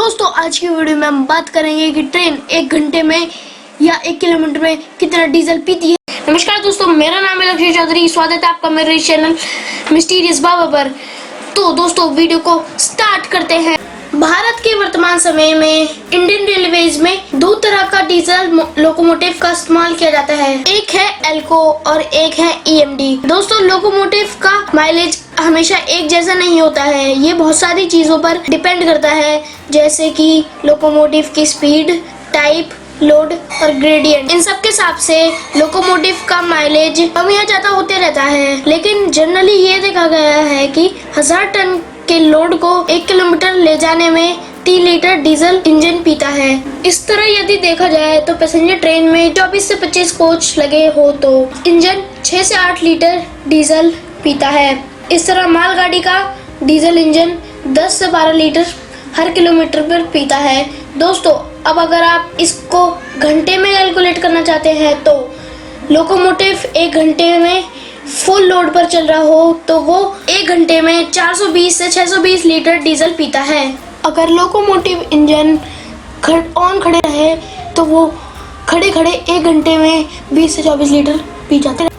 दोस्तों आज की वीडियो में हम बात करेंगे कि ट्रेन 1 घंटे में या 1 किलोमीटर में कितना डीजल पीती है। नमस्कार दोस्तों, मेरा नाम है लक्ष्य चौधरी। स्वागत है आपका मेरे चैनल मिस्टीरियस बाबा पर। तो दोस्तों वीडियो को स्टार्ट करते हैं। भारत के वर्तमान समय में इंडियन रेलवेज में दो तरह का डीजल लोकोमोटिव का इस्तेमाल किया जाता है। एक है एल्को और एक है ईएमडी। दोस्तों लोकोमोटिव का माइलेज हमेशा एक जैसा नहीं होता है, ये बहुत सारी चीजों पर डिपेंड करता है, जैसे कि लोकोमोटिव की स्पीड, टाइप, लोड और ग्रेडियंट। इन सब के हिसाब से लोकोमोटिव का माइलेज कम या ज्यादा होते रहता है। लेकिन जनरली ये देखा गया है कि 1000 टन के लोड को 1 किलोमीटर ले जाने में 3 लीटर डीजल इंजन पीता है। इस तरह यदि देखा जाए तो पैसेंजर ट्रेन में 24 से 25 कोच लगे हो तो इंजन 6 से 8 लीटर डीजल पीता है। इस तरह मालगाड़ी का डीजल इंजन 10 से 12 लीटर हर किलोमीटर पर पीता है। दोस्तों अब अगर आप इसको घंटे में कैलकुलेट करना चाहते हैं तो लोकोमोटिव 1 घंटे में फुल लोड पर चल रहा हो तो वो 1 घंटे में 420 से 620 लीटर डीजल पीता है। अगर लोकोमोटिव इंजन ऑन खड़े रहे तो वो खड़े खड़े 1 घंटे में 20 से 24 लीटर पी जाते हैं।